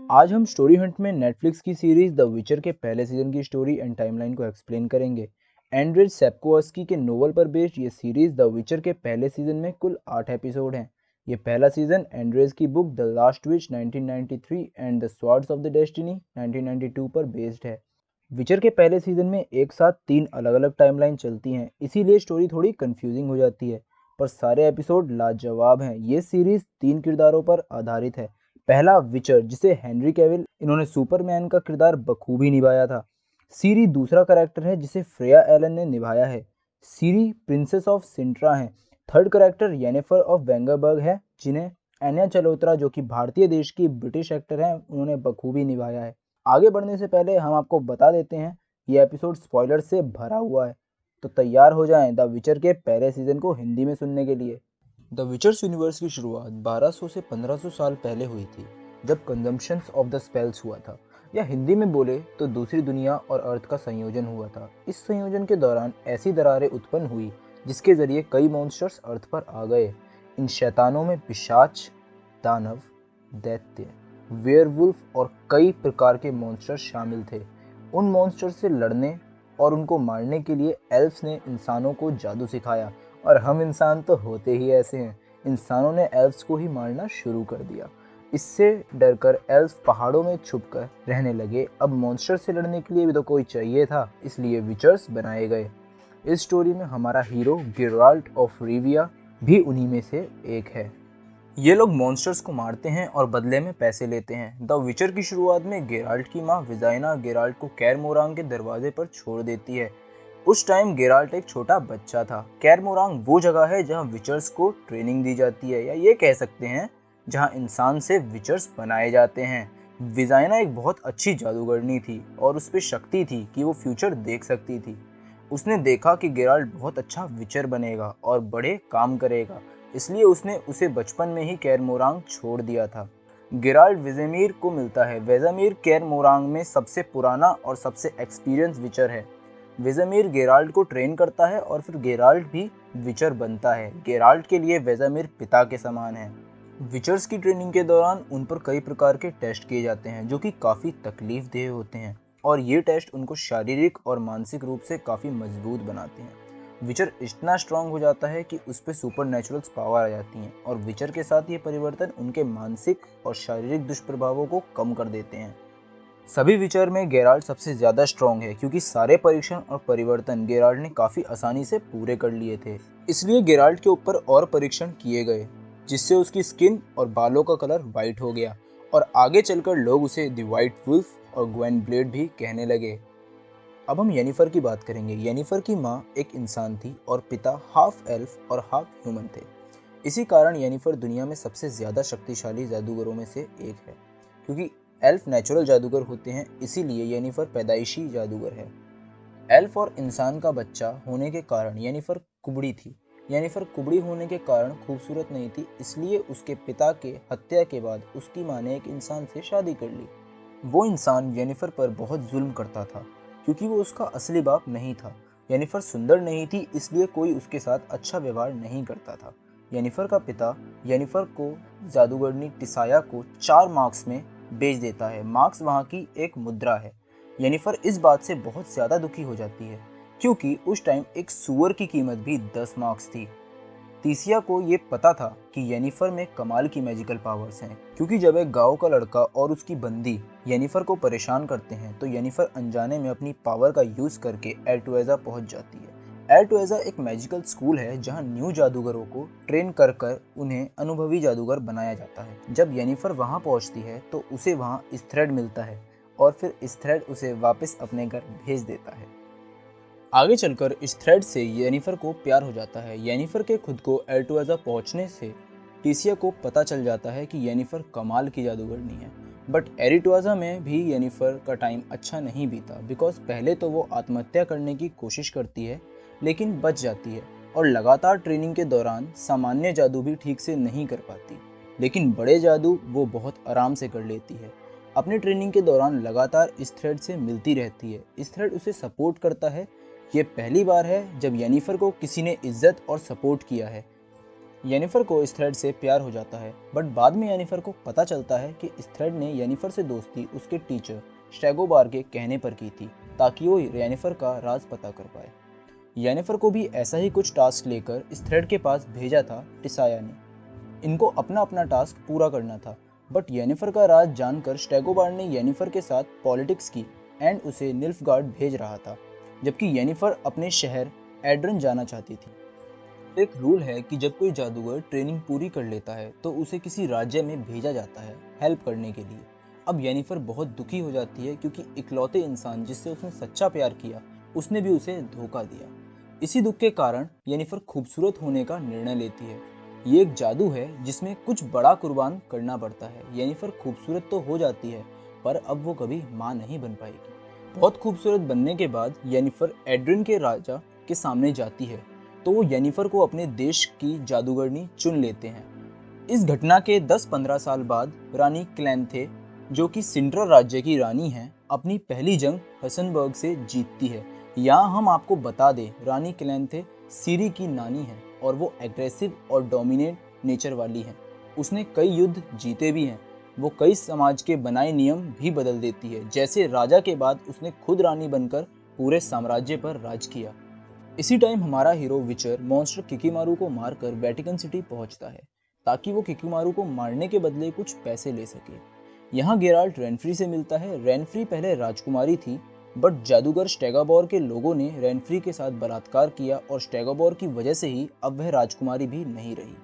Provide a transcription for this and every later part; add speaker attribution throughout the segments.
Speaker 1: आज हम story Hunt में नेटफ्लिक्स की सीरीज द विचर के पहले सीजन की स्टोरी एंड टाइमलाइन को एक्सप्लेन करेंगे। एंड्रेज सेप्कोवस्की के नोवेल पर बेस्ड ये सीरीज द विचर के पहले सीजन में कुल 8 एपिसोड हैं। ये पहला सीजन एंड्रेज की book the last which 1993 and the swords of the destiny 1992 पर बेस्ड है। विचर के पहले सीजन में एक साथ 3 अलग अलग टाइमलाइन चलती हैं, इसीलिए स्टोरी थोड़ी कंफ्यूजिंग हो जाती है, पर सारे एपिसोड लाजवाब हैं। ये सीरीज 3 किरदारों पर आधारित है। पहला विचर, जिसे हेनरी कैविल इन्होंने सुपरमैन का किरदार बखूबी निभाया था। सीरी दूसरा कैरेक्टर है जिसे फ्रेया एलन ने निभाया है। सीरी प्रिंसेस ऑफ सिंट्रा है। थर्ड कैरेक्टर येनिफर ऑफ वेंगरबर्ग है, जिन्हें एन्या चलोत्रा, जो कि भारतीय देश की ब्रिटिश एक्टर हैं, उन्होंने बखूबी निभाया है। आगे बढ़ने से पहले हम आपको बता देते हैं ये एपिसोड स्पॉइलर से भरा हुआ है, तो तैयार हो जाएं द विचर के पहले सीजन को हिंदी में सुनने के लिए। द विचर्स यूनिवर्स की शुरुआत 1200 से 1500 साल पहले हुई थी, जब कंजम्पशंस ऑफ द स्पेल्स हुआ था, या हिंदी में बोले तो दूसरी दुनिया और अर्थ का संयोजन हुआ था। इस संयोजन के दौरान ऐसी दरारें उत्पन्न हुई जिसके जरिए कई मॉन्स्टर्स अर्थ पर आ गए। इन शैतानों में पिशाच, दानव, दैत्य, वेयरवुल्फ और कई प्रकार के मॉन्स्टर्स शामिल थे। उन मॉन्स्टर्स से लड़ने और उनको मारने के लिए एल्फ्स ने इंसानों को जादू सिखाया, और हम इंसान तो होते ही ऐसे हैं। इंसानों ने एल्फ्स को ही मारना शुरू कर दिया। इससे डरकर एल्फ्स पहाड़ों में छुपकर रहने लगे। अब मॉन्स्टर से लड़ने के लिए भी तो कोई चाहिए था, इसलिए विचर्स बनाए गए। इस स्टोरी में हमारा हीरो गेराल्ट ऑफ रिविया भी उन्हीं में से एक है। ये लोग मॉन्स्टर्स को मारते हैं और बदले में पैसे लेते हैं। द विचर की शुरुआत में गेराल्ट की माँ विजाइना गेराल्ट को कैरमोरांग के दरवाजे पर छोड़ देती है। उस टाइम गेराल्ट एक छोटा बच्चा था। कैरमोरांग वो जगह है जहाँ विचर्स को ट्रेनिंग दी जाती है, या ये कह सकते हैं जहाँ इंसान से विचर्स बनाए जाते हैं। विजाइना एक बहुत अच्छी जादूगरनी थी और उस पर शक्ति थी कि वो फ्यूचर देख सकती थी। उसने देखा कि गेराल्ट बहुत अच्छा विचर बनेगा और बड़े काम करेगा, इसलिए उसने उसे बचपन में ही कैरमोरांग छोड़ दिया था। गेराल्ट वेज़ेमीर को मिलता है। वेज़ेमीर कैरमोरांग में सबसे पुराना और सबसे एक्सपीरियंस विचर है। वेज़ेमीर गेराल्ट को ट्रेन करता है और फिर गेराल्ट भी विचर बनता है। गेराल्ट के लिए वेज़ेमीर पिता के समान है। विचर्स की ट्रेनिंग के दौरान उन पर कई प्रकार के टेस्ट किए जाते हैं जो कि काफ़ी तकलीफदेह होते हैं, और ये टेस्ट उनको शारीरिक और मानसिक रूप से काफ़ी मजबूत बनाते हैं। विचर इतना स्ट्रांग हो जाता है कि उस पर सुपर नेचुरल पावर आ जाती हैं, और विचर के साथ ये परिवर्तन उनके मानसिक और शारीरिक दुष्प्रभावों को कम कर देते हैं। सभी विचर में गेराल्ट सबसे ज़्यादा स्ट्रांग है, क्योंकि सारे परीक्षण और परिवर्तन गेराल्ट ने काफ़ी आसानी से पूरे कर लिए थे। इसलिए गेराल्ट के ऊपर और परीक्षण किए गए, जिससे उसकी स्किन और बालों का कलर वाइट हो गया, और आगे चलकर लोग उसे द वाइट वुल्फ और ग्वेन ब्लेड भी कहने लगे। अब हम येनिफर की बात करेंगे। येनिफर की माँ एक इंसान थी और पिता हाफ एल्फ और हाफ ह्यूमन थे। इसी कारण येनिफर दुनिया में सबसे ज़्यादा शक्तिशाली जादूगरों में से एक है। क्योंकि एल्फ नेचुरल जादूगर होते हैं, इसीलिए येनिफर पैदाइशी जादूगर है। एल्फ और इंसान का बच्चा होने के कारण येनिफर कुबड़ी थी। येनिफर कुबड़ी होने के कारण खूबसूरत नहीं थी, इसलिए उसके पिता के हत्या के बाद उसकी माँ ने एक इंसान से शादी कर ली। वो इंसान येनिफर पर बहुत जुल्म करता था, क्योंकि वो उसका असली बाप नहीं था। येनिफर सुंदर नहीं थी, इसलिए कोई उसके साथ अच्छा व्यवहार नहीं करता था। येनिफर का पिता येनिफर को जादूगरनी टिसाया को 4 मार्क्स में बेच देता है। मार्क्स वहाँ की एक मुद्रा है। येनिफर इस बात से बहुत ज़्यादा दुखी हो जाती है, क्योंकि उस टाइम एक सूअर की कीमत भी 10 मार्क्स थी। तीसिया को ये पता था कि येनिफर में कमाल की मैजिकल पावर्स हैं, क्योंकि जब एक गांव का लड़का और उसकी बंदी येनिफर को परेशान करते हैं तो येनिफर अनजाने में अपनी पावर का यूज़ करके एल्टुएजा पहुंच जाती है। एल्टुएजा एक मैजिकल स्कूल है जहां न्यू जादूगरों को ट्रेन कर कर उन्हें अनुभवी जादूगर बनाया जाता है। जब येनिफर वहां पहुंचती है तो उसे वहां इस-थ्रेड मिलता है, और फिर इस-थ्रेड उसे वापस अपने घर भेज देता है। आगे चलकर इस थ्रेड से येनिफर को प्यार हो जाता है। येनिफर के खुद को एल्टुएजा पहुंचने से टीसिया को पता चल जाता है कि येनिफर कमाल की जादूगरनी है। बट एरिटुआजा में भी येनिफर का टाइम अच्छा नहीं बीता, बिकॉज पहले तो वो आत्महत्या करने की कोशिश करती है लेकिन बच जाती है, और लगातार ट्रेनिंग के दौरान सामान्य जादू भी ठीक से नहीं कर पाती, लेकिन बड़े जादू वो बहुत आराम से कर लेती है। अपनी ट्रेनिंग के दौरान लगातार इस थ्रेड से मिलती रहती है। इस थ्रेड उसे सपोर्ट करता है। ये पहली बार है जब येनिफर को किसी ने इज्जत और सपोर्ट किया है। येनिफर को इस थ्रेड से प्यार हो जाता है, बट बाद में येनिफर को पता चलता है कि इस थ्रेड ने येनिफर से दोस्ती उसके टीचर स्टेगोबार के कहने पर की थी, ताकि वो येनिफर का राज पता कर पाए। येनिफर को भी ऐसा ही कुछ टास्क लेकर इस थ्रेड के पास भेजा था टिसाया ने। इनको अपना अपना टास्क पूरा करना था, बट येनिफर का राज जानकर स्टेगोबार ने येनिफर के साथ पॉलिटिक्स की एंड उसे निल्फगार्ड भेज रहा था, जबकि येनिफर अपने शहर एड्रन जाना चाहती थी। एक रूल है कि जब कोई जादूगर ट्रेनिंग पूरी कर लेता है तो उसे किसी राज्य में भेजा जाता है हेल्प करने के लिए। अब येनिफर बहुत दुखी हो जाती है क्योंकि इकलौते इंसान जिससे उसने सच्चा प्यार किया, उसने भी उसे धोखा दिया। इसी दुख के कारण येनिफर खूबसूरत होने का निर्णय लेती है। ये एक जादू है जिसमें कुछ बड़ा कुर्बान करना पड़ता है। येनिफर खूबसूरत तो हो जाती है, पर अब वो कभी माँ नहीं बन पाएगी। बहुत खूबसूरत बनने के बाद येनिफर एड्रिन के राजा के सामने जाती है, तो वो येनिफर को अपने देश की जादूगरनी चुन लेते हैं। इस घटना के 10-15 साल बाद रानी क्लैंथे, जो कि सिंट्रा राज्य की रानी हैं, अपनी पहली जंग हसनबर्ग से जीतती है। यहाँ हम आपको बता दें, रानी क्लैंथे सीरी की नानी है और वो एग्रेसिव और डोमिनेट नेचर वाली है। उसने कई युद्ध जीते भी हैं। वो कई समाज के बनाए नियम भी बदल देती है। जैसे राजा के बाद उसने खुद रानी बनकर पूरे साम्राज्य पर राज किया। इसी टाइम हमारा हीरो विचर मॉन्स्टर किकीमारू को मारकर वेटिकन सिटी पहुंचता है, ताकि वो किकीमारू को मारने के बदले कुछ पैसे ले सके। यहाँ गेराल्ट रेनफ्री से मिलता है। रेनफ्री पहले राजकुमारी थी, बट जादूगर स्टेगोबार के लोगों ने रेनफ्री के साथ बलात्कार किया और स्टेगोबार की वजह से ही अब वह राजकुमारी भी नहीं रही।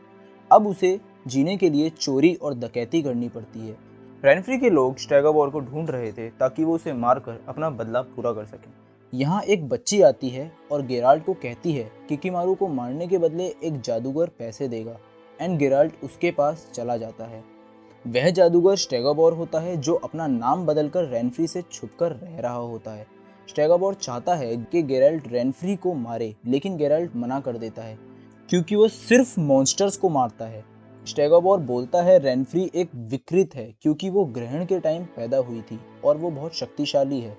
Speaker 1: अब उसे जीने के लिए चोरी और डकैती करनी पड़ती है। रेनफ्री के लोग स्टेगोबार को ढूंढ रहे थे ताकि वो उसे मारकर अपना बदला पूरा कर सकें। यहाँ एक बच्ची आती है और गेराल्ट को कहती है कि किकीमारू को मारने के बदले एक जादूगर पैसे देगा, एंड गेराल्ट उसके पास चला जाता है। वह जादूगर स्टेगोबार होता है, जो अपना नाम बदलकर रेनफ्री से छुपकर रह रहा होता है। स्टेगोबार चाहता है कि गेराल्ट रेनफ्री को मारे, लेकिन गेराल्ट मना कर देता है क्योंकि वो सिर्फ मॉन्स्टर्स को मारता है। स्टेगोबार बोलता है रेनफ्री एक विकृत है क्योंकि वो ग्रहण के टाइम पैदा हुई थी और वो बहुत शक्तिशाली है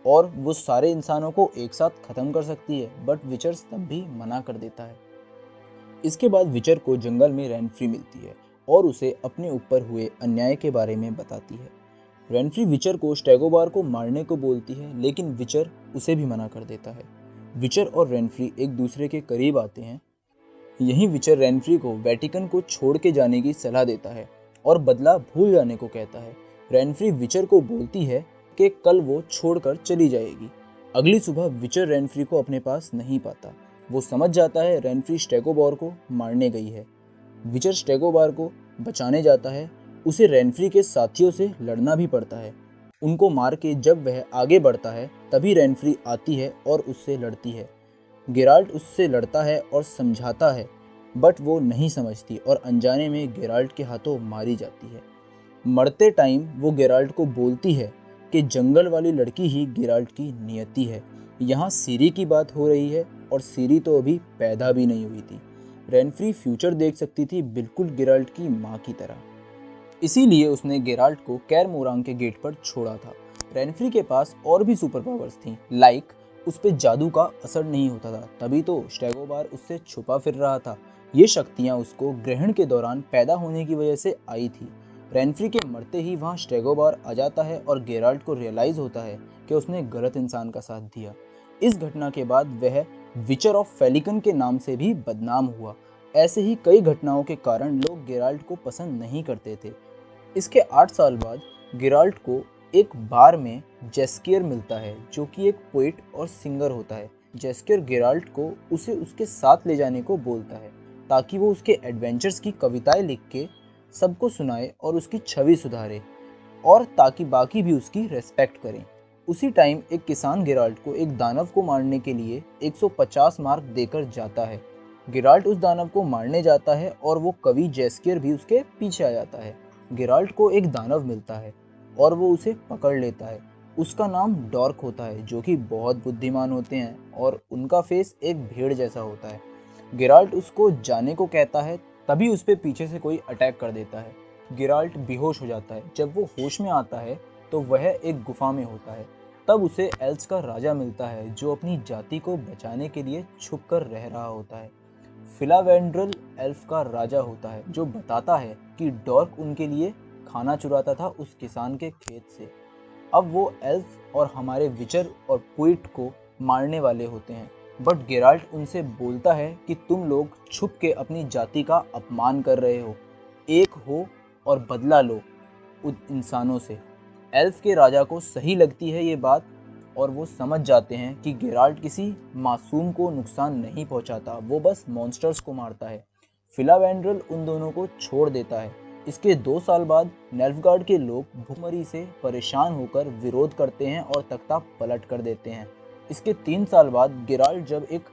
Speaker 1: और वो सारे इंसानों को एक साथ खत्म कर सकती है, बट विचर तब भी मना कर देता है। इसके बाद विचर को जंगल में रेनफ्री मिलती है और उसे अपने ऊपर हुए अन्याय के बारे में बताती है। रेनफ्री विचर को स्टेगोबार को मारने को बोलती है, लेकिन विचर उसे भी मना कर देता है। विचर और रेनफ्री एक दूसरे के करीब आते हैं। यहीं विचर रेनफ्री को वेटिकन को छोड़ के जाने की सलाह देता है और बदला भूल जाने को कहता है। रेनफ्री विचर को बोलती है कि कल वो छोड़कर चली जाएगी। अगली सुबह विचर रेनफ्री को अपने पास नहीं पाता। वो समझ जाता है रेनफ्री स्टेगोबार को मारने गई है। विचर स्टेगोबार को बचाने जाता है। उसे रेनफ्री के साथियों से लड़ना भी पड़ता है। उनको मार के जब वह आगे बढ़ता है, तभी रेनफ्री आती है और उससे लड़ती है। गेराल्ट उससे लड़ता है और समझाता है, बट वो नहीं समझती और अनजाने में गेराल्ट के हाथों मारी जाती है। मरते टाइम वो गेराल्ट को बोलती है कि जंगल वाली लड़की ही गेराल्ट की नियति है। यहाँ सीरी की बात हो रही है और सीरी तो अभी पैदा भी नहीं हुई थी। रेनफ्री फ्यूचर देख सकती थी, बिल्कुल गेराल्ट की माँ की तरह। इसीलिए उसने गेराल्ट को कैर मोरांग के गेट पर छोड़ा था। रेनफ्री के पास और भी सुपर पावर्स थी, लाइक उस पर जादू का असर नहीं होता था, तभी तो स्टेगोबार उससे छुपा फिर रहा था। ये शक्तियाँ उसको ग्रहण के दौरान पैदा होने की वजह से आई थी। रेनफ्री के मरते ही वहाँ स्टेगोबार आ जाता है और गेराल्ट को रियलाइज होता है कि उसने गलत इंसान का साथ दिया। इस घटना के बाद वह विचर ऑफ फेलिकन के नाम से भी बदनाम हुआ। ऐसे ही कई घटनाओं के कारण लोग गेराल्ट को पसंद नहीं करते थे। इसके 8 साल बाद गेराल्ट को एक बार में जेस्कियर मिलता है, जो कि एक पोइट और सिंगर होता है। जेस्कियर गेराल्ट को उसे उसके साथ ले जाने को बोलता है, ताकि वो उसके एडवेंचर्स की कविताएं लिख के सबको सुनाए और उसकी छवि सुधारे, और ताकि बाकी भी उसकी रेस्पेक्ट करें। उसी टाइम एक किसान गेराल्ट को एक दानव को मारने के लिए 150 मार्क देकर जाता है। गेराल्ट उस दानव को मारने जाता है और वो कवि जेस्कियर भी उसके पीछे आ जाता है। गेराल्ट को एक दानव मिलता है और वो उसे पकड़ लेता है। उसका नाम डॉर्क होता है, जो कि बहुत बुद्धिमान होते हैं और उनका फेस एक भेड़ जैसा होता है। गेराल्ट उसको जाने को कहता है, तभी उस पे पीछे से कोई अटैक कर देता है। गेराल्ट बेहोश हो जाता है। जब वो होश में आता है तो वह एक गुफा में होता है। तब उसे एल्स का राजा मिलता है, जो अपनी जाति को बचाने के लिए छुप कर रह रहा होता है। फिलावेंड्रल एल्फ का राजा होता है जो बताता है कि डॉर्क उनके लिए खाना चुराता था उस किसान के खेत से। अब वो एल्फ और हमारे विचर और पुइट को मारने वाले होते हैं, बट गेराल्ट उनसे बोलता है कि तुम लोग छुप के अपनी जाति का अपमान कर रहे हो, एक हो और बदला लो उन इंसानों से। एल्फ के राजा को सही लगती है ये बात और वो समझ जाते हैं कि गेराल्ट किसी मासूम को नुकसान नहीं पहुंचाता, वो बस मॉन्स्टर्स को मारता है। फिलावेंड्रल उन दोनों को छोड़ देता है। इसके 2 साल बाद नेल्फगार्ड के लोग भूखमरी से परेशान होकर विरोध करते हैं और तख्ता पलट कर देते हैं। इसके 3 साल बाद गेराल्ट जब एक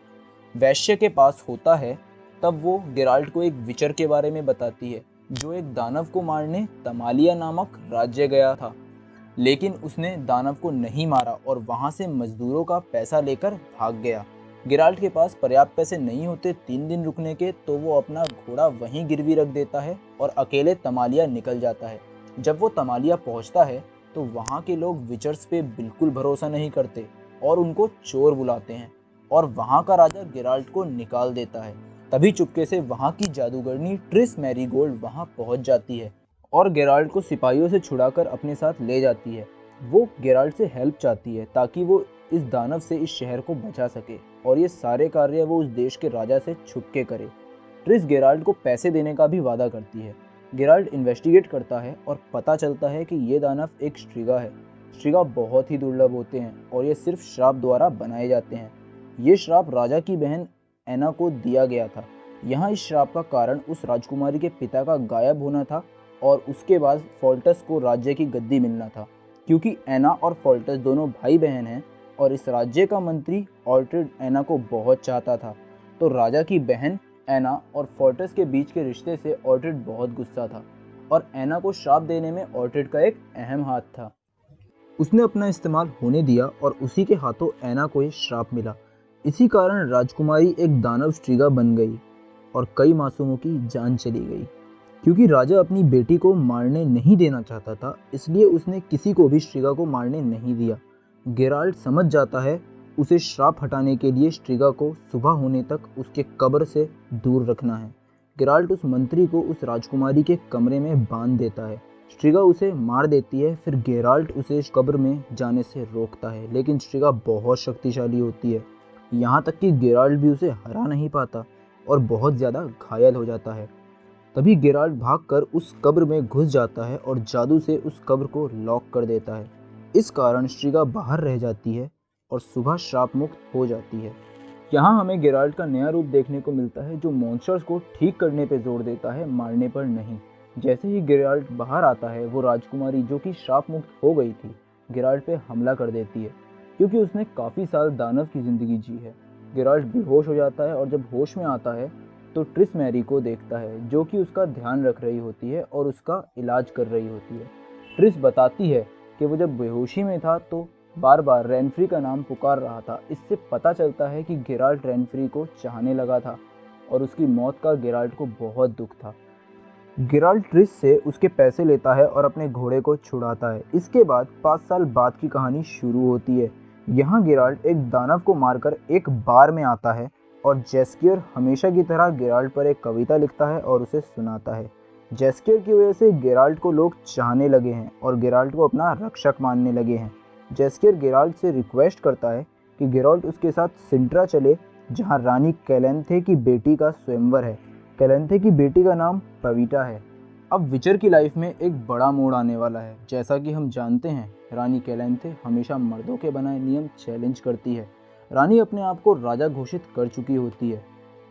Speaker 1: वैश्य के पास होता है तब वो गेराल्ट को एक विचर के बारे में बताती है जो एक दानव को मारने तमालिया नामक राज्य गया था, लेकिन उसने दानव को नहीं मारा और वहां से मजदूरों का पैसा लेकर भाग गया। गेराल्ट के पास पर्याप्त पैसे नहीं होते 3 दिन रुकने के, तो वो अपना घोड़ा वहीं गिरवी रख देता है और अकेले तमालिया निकल जाता है। जब वो तमालिया पहुंचता है तो वहां के लोग विचर्स पे बिल्कुल भरोसा नहीं करते और उनको चोर बुलाते हैं और वहां का राजा गेराल्ट को निकाल देता है। तभी चुपके से वहां की जादूगरनी ट्रिस मैरीगोल्ड वहां पहुंच जाती है और गेराल्ट को सिपाहियों से छुड़ाकर अपने साथ ले जाती है। वो गेराल्ट से हेल्प चाहती है ताकि वो इस दानव से इस शहर को बचा सके और ये सारे कार्य वो उस देश के राजा से छुप के करे। ट्रिस गेराल्ट को पैसे देने का भी वादा करती है। गेराल्ट इन्वेस्टिगेट करता है और पता चलता है कि ये दानव एक स्ट्रिगा है। स्ट्रिगा बहुत ही दुर्लभ होते हैं और ये सिर्फ श्राप द्वारा बनाए जाते हैं। ये श्राप राजा की बहन एना को दिया गया था। यहाँ इस श्राप का कारण उस राजकुमारी के पिता का गायब होना था और उसके बाद फोल्टस को राज्य की गद्दी मिलना था, क्योंकि एना और फोल्टस दोनों भाई बहन हैं और इस राज्य का मंत्री ऑर्ट्रिड एना को बहुत चाहता था। तो राजा की बहन एना और फोर्टस के बीच के रिश्ते से ऑर्ट्रिड बहुत गुस्सा था और एना को श्राप देने में ऑर्ट्रिड का एक अहम हाथ था। उसने अपना इस्तेमाल होने दिया और उसी के हाथों एना को ये श्राप मिला। इसी कारण राजकुमारी एक दानव स्ट्रिगा बन गई और कई मासूमों की जान चली गई। क्योंकि राजा अपनी बेटी को मारने नहीं देना चाहता था, इसलिए उसने किसी को भी स्ट्रिगा को मारने नहीं दिया। गेराल्ट समझ जाता है उसे श्राप हटाने के लिए स्ट्रिगा को सुबह होने तक उसके कब्र से दूर रखना है। गेराल्ट उस मंत्री को उस राजकुमारी के कमरे में बांध देता है। स्ट्रिगा उसे मार देती है, फिर गेराल्ट उसे कब्र में जाने से रोकता है, लेकिन स्ट्रिगा बहुत शक्तिशाली होती है, यहाँ तक कि गेराल्ट भी उसे हरा नहीं पाता और बहुत ज़्यादा घायल हो जाता है। तभी गेराल्ट भागकर उस कब्र में घुस जाता है और जादू से उस कब्र को लॉक कर देता है। इस कारण स्ट्रिगा बाहर रह जाती है और सुबह श्राप मुक्त हो जाती है। यहाँ हमें गेराल्ट का नया रूप देखने को मिलता है जो मॉन्स्टर्स को ठीक करने पर जोर देता है, मारने पर नहीं। जैसे ही गेराल्ट बाहर आता है, वो राजकुमारी जो कि श्राप मुक्त हो गई थी गेराल्ट पे हमला कर देती है, क्योंकि उसने काफ़ी साल दानव की ज़िंदगी जी है। गेराल्ट बेहोश हो जाता है और जब होश में आता है तो ट्रिस मैरी को देखता है जो कि उसका ध्यान रख रही होती है और उसका इलाज कर रही होती है। ट्रिस बताती है कि वो जब बेहोशी में था तो बार बार रेनफ्री का नाम पुकार रहा था। इससे पता चलता है कि गेराल्ट रेनफ्री को चाहने लगा था और उसकी मौत का गेराल्ट को बहुत दुख था। गेराल्ट ट्रिस से उसके पैसे लेता है और अपने घोड़े को छुड़ाता है। इसके बाद 5 साल बाद की कहानी शुरू होती है। यहाँ गेराल्ट एक दानव को मारकर एक बार में आता है और जेस्कियर हमेशा की तरह गेराल्ट पर एक कविता लिखता है और उसे सुनाता है। जेस्कियर की वजह से गेराल्ट को लोग चाहने लगे हैं और गेराल्ट को अपना रक्षक मानने लगे हैं। जेस्कियर गेराल्ट से रिक्वेस्ट करता है कि गेराल्ट उसके साथ सिंट्रा चले, जहाँ रानी कैलेंथे की बेटी का स्वयंवर है। कैलेंथे की बेटी का नाम पवीटा है। अब विचर की लाइफ में एक बड़ा मोड़ आने वाला है। जैसा कि हम जानते हैं, रानी कैलेंथे हमेशा मर्दों के बनाए नियम चैलेंज करती है। रानी अपने आप को राजा घोषित कर चुकी होती है।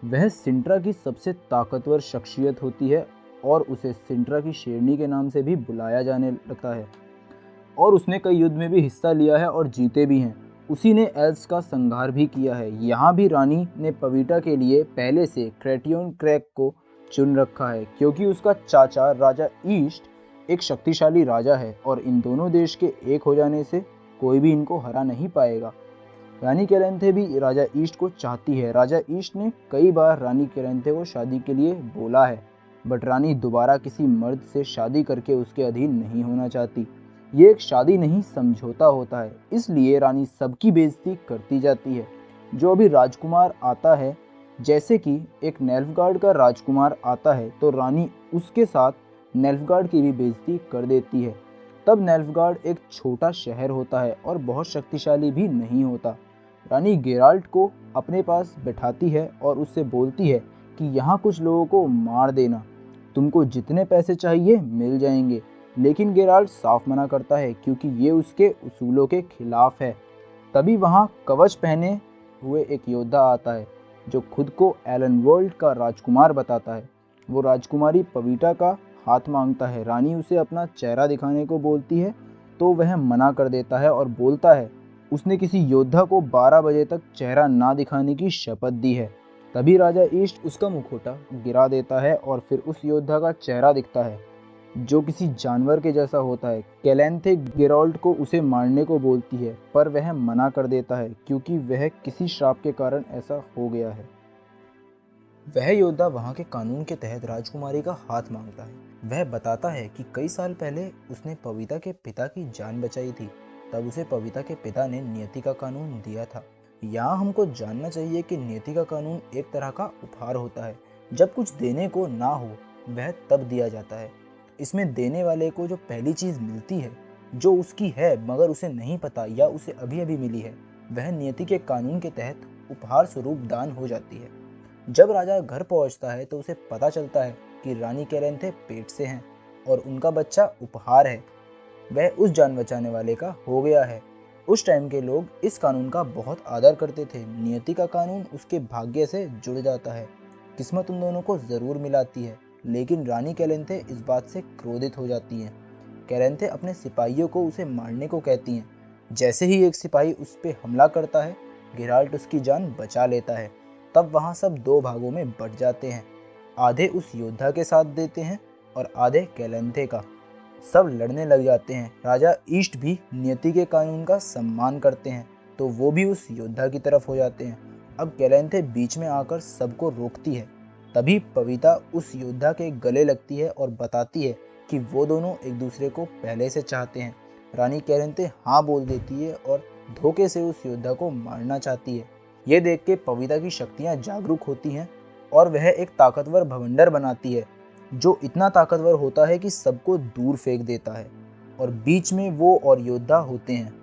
Speaker 1: वह सिंट्रा की सबसे ताकतवर शख्सियत होती है और उसे सिंट्रा की शेरनी के नाम से भी बुलाया जाने लगता है और उसने कई युद्ध में भी हिस्सा लिया है और जीते भी हैं। उसी ने एल्व्स का संहार भी किया है। यहाँ भी रानी ने पवीटा के लिए पहले से क्रेटियन क्रैक को चुन रखा है, क्योंकि उसका चाचा राजा ईस्ट एक शक्तिशाली राजा है और इन दोनों देश के एक हो जाने से कोई भी इनको हरा नहीं पाएगा। रानी कैलेंथे भी राजा ईस्ट को चाहती है। राजा ईस्ट ने कई बार रानी कैलेंथे को शादी के लिए बोला है, बट रानी दोबारा किसी मर्द से शादी करके उसके अधीन नहीं होना चाहती। ये एक शादी नहीं, समझौता होता है, इसलिए रानी सबकी बेइज्जती करती जाती है। जो अभी राजकुमार आता है जैसे कि एक नेल्फगार्ड का राजकुमार आता है तो रानी उसके साथ नेल्फगार्ड की भी बेइज्जती कर देती है। तब नेल्फगार्ड एक छोटा शहर होता है और बहुत शक्तिशाली भी नहीं होता। रानी गेराल्ट को अपने पास बैठाती है और उससे बोलती है कि यहाँ कुछ लोगों को मार देना, तुमको जितने पैसे चाहिए मिल जाएंगे। लेकिन गेराल्ट साफ मना करता है क्योंकि ये उसके उसूलों के खिलाफ है। तभी वहाँ कवच पहने हुए एक योद्धा आता है जो खुद को एलन वर्ल्ड का राजकुमार बताता है। वो राजकुमारी पवीटा का हाथ मांगता है। रानी उसे अपना चेहरा दिखाने को बोलती है तो वह मना कर देता है और बोलता है उसने किसी योद्धा को 12 बजे तक चेहरा ना दिखाने की शपथ दी है। तभी राजा ईस्ट उसका मुखौटा गिरा देता है और फिर उस योद्धा का चेहरा दिखता है जो किसी जानवर के जैसा होता है। कैलेंथे गेराल्ट को उसे मारने को बोलती है पर वह मना कर देता है क्योंकि वह किसी श्राप के कारण ऐसा हो गया है। वह योद्धा वहाँ के कानून के तहत राजकुमारी का हाथ मांगता है। वह बताता है कि कई साल पहले उसने पविता के पिता की जान बचाई थी। तब उसे पविता के पिता ने नियति का कानून दिया था। यहाँ हमको जानना चाहिए कि नियति का कानून एक तरह का उपहार होता है। जब कुछ देने को ना हो वह तब दिया जाता है। इसमें देने वाले को जो पहली चीज़ मिलती है जो उसकी है मगर उसे नहीं पता या उसे अभी अभी मिली है, वह नियति के कानून के तहत उपहार स्वरूप दान हो जाती है। जब राजा घर पहुंचता है तो उसे पता चलता है कि रानी कैलेंथे पेट से हैं और उनका बच्चा उपहार है। वह उस जान बचाने वाले का हो गया है। उस टाइम के लोग इस कानून का बहुत आदर करते थे। नियति का कानून उसके भाग्य से जुड़ जाता है। किस्मत उन दोनों को जरूर मिलाती है। लेकिन रानी कैलेंथे इस बात से क्रोधित हो जाती हैं। कैलेंथे अपने सिपाहियों को उसे मारने को कहती हैं। जैसे ही एक सिपाही उस पर हमला करता है गेराल्ट उसकी जान बचा लेता है। तब वहाँ सब दो भागों में बट जाते हैं। आधे उस योद्धा के साथ देते हैं और आधे कैलेंथे का। सब लड़ने लग जाते हैं। राजा ईस्ट भी नियति के कानून का सम्मान करते हैं तो वो भी उस योद्धा की तरफ हो जाते हैं। अब कैलेंथे बीच में आकर सबको रोकती है। तभी पविता उस योद्धा के गले लगती है और बताती है कि वो दोनों एक दूसरे को पहले से चाहते हैं। रानी कैलेंथे हाँ बोल देती है और धोखे से उस योद्धा को मारना चाहती है। ये देख के पविता की शक्तियाँ जागरूक होती हैं और वह एक ताकतवर भवंडर बनाती है जो इतना ताकतवर होता है कि सबको दूर फेंक देता है और बीच में वो और योद्धा होते हैं।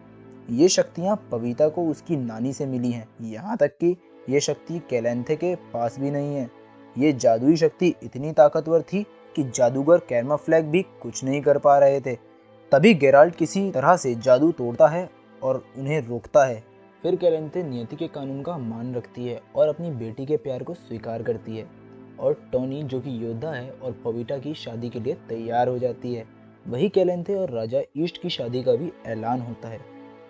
Speaker 1: ये शक्तियाँ पविता को उसकी नानी से मिली हैं। यहाँ तक कि ये शक्ति कैलेंथे के पास भी नहीं है। ये जादुई शक्ति इतनी ताकतवर थी कि जादूगर कैमोफ्लेज भी कुछ नहीं कर पा रहे थे। तभी गेराल्ट किसी तरह से जादू तोड़ता है और उन्हें रोकता है। फिर कैलेंथे नियति के कानून का मान रखती है और अपनी बेटी के प्यार को स्वीकार करती है और टोनी जो कि योद्धा है और पविटा की शादी के लिए तैयार हो जाती है। वही कैलेंथे और राजा ईस्ट की शादी का भी ऐलान होता है।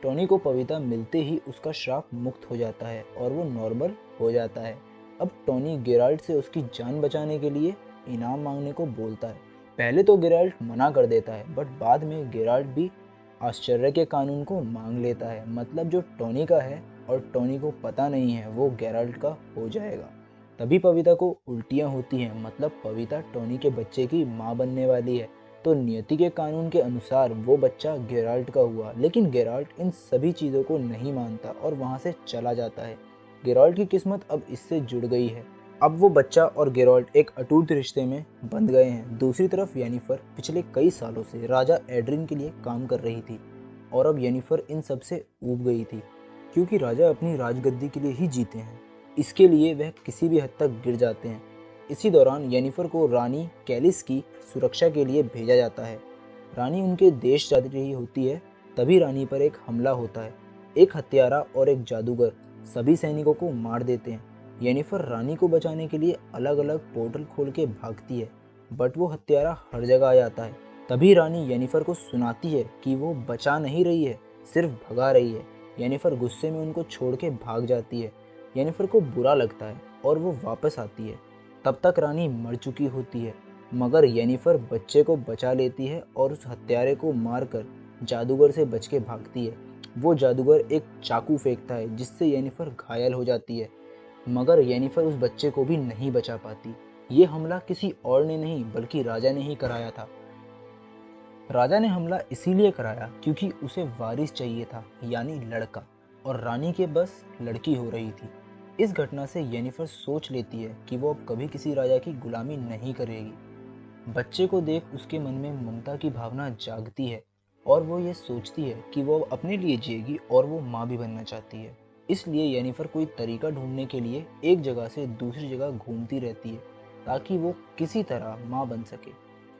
Speaker 1: टोनी को पविता मिलते ही उसका श्राप मुक्त हो जाता है और वो नॉर्मल हो जाता है। अब टोनी गेराल्ट से उसकी जान बचाने के लिए इनाम मांगने को बोलता है। पहले तो गेराल्ट मना कर देता है बट बाद में गेराल्ट भी आश्चर्य के कानून को मांग लेता है। मतलब जो टोनी का है और टोनी को पता नहीं है वो गेराल्ट का हो जाएगा। तभी पविता को उल्टियाँ होती हैं। मतलब पविता टोनी के बच्चे की माँ बनने वाली है। तो नियति के कानून के अनुसार वो बच्चा गेराल्ट का हुआ। लेकिन गेराल्ट इन सभी चीज़ों को नहीं मानता और वहाँ से चला जाता है। गेराल्ट की किस्मत अब इससे जुड़ गई है। अब वो बच्चा और गेराल्ट एक अटूट रिश्ते में बंध गए हैं। दूसरी तरफ येनिफर पिछले कई सालों से राजा एड्रिन के लिए काम कर रही थी और अब येनिफर इन सब से ऊब गई थी क्योंकि राजा अपनी राजगद्दी के लिए ही जीते हैं। इसके लिए वह किसी भी हद तक गिर जाते हैं। इसी दौरान येनिफर को रानी कैलिस की सुरक्षा के लिए भेजा जाता है। रानी उनके देश जा रही होती है। तभी रानी पर एक हमला होता है। एक हत्यारा और एक जादूगर सभी सैनिकों को मार देते हैं। येनिफर रानी को बचाने के लिए अलग अलग पोर्टल खोल के भागती है बट वो हत्यारा हर जगह आ जाता है। तभी रानी येनिफर को सुनाती है कि वो बचा नहीं रही है, सिर्फ भगा रही है। येनिफर गुस्से में उनको छोड़ के भाग जाती है। येनिफर को बुरा लगता है और वो वापस आती है। तब तक रानी मर चुकी होती है मगर येनिफर बच्चे को बचा लेती है और उस हत्यारे को मारकर जादूगर से बच के भागती है। वो जादूगर एक चाकू फेंकता है जिससे येनिफर घायल हो जाती है मगर येनिफर उस बच्चे को भी नहीं बचा पाती। ये हमला किसी और ने नहीं बल्कि राजा ने ही कराया था। राजा ने हमला इसीलिए कराया क्योंकि उसे वारिस चाहिए था यानी लड़का, और रानी के बस लड़की हो रही थी। इस घटना से येनिफर सोच लेती है कि वो अब कभी किसी राजा की गुलामी नहीं करेगी। बच्चे को देख उसके मन में ममता की भावना जागती है और वो ये सोचती है कि वो अब अपने लिए जिएगी और वो माँ भी बनना चाहती है। इसलिए येनिफर कोई तरीका ढूंढने के लिए एक जगह से दूसरी जगह घूमती रहती है ताकि वो किसी तरह माँ बन सके।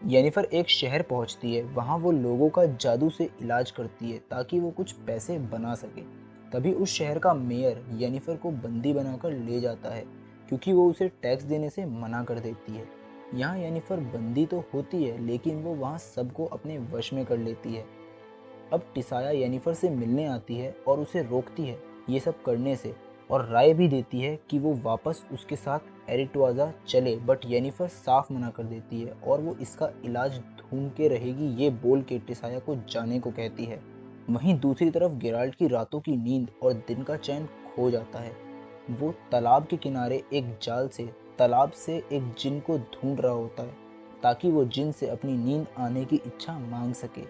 Speaker 1: येनिफर एक शहर पहुंचती है, वहां वो लोगों का जादू से इलाज करती है ताकि वो कुछ पैसे बना सके। तभी उस शहर का मेयर येनिफर को बंदी बनाकर ले जाता है क्योंकि वो उसे टैक्स देने से मना कर देती है। यहाँ येनिफर बंदी तो होती है लेकिन वो वहाँ सबको अपने वश में कर लेती है। अब टिसाया येनिफर से मिलने आती है और उसे रोकती है ये सब करने से और राय भी देती है कि वो वापस उसके साथ एरिटवाजा चले, बट येनिफर साफ मना कर देती है और वो इसका इलाज ढूंढ के रहेगी ये बोल के टिसाया को जाने को कहती है। वहीं दूसरी तरफ गेराल्ट की रातों की नींद और दिन का चैन खो जाता है। वो तालाब के किनारे एक जाल से तालाब से एक जिन को ढूंढ रहा होता है ताकि वो जिन से अपनी नींद आने की इच्छा मांग सके।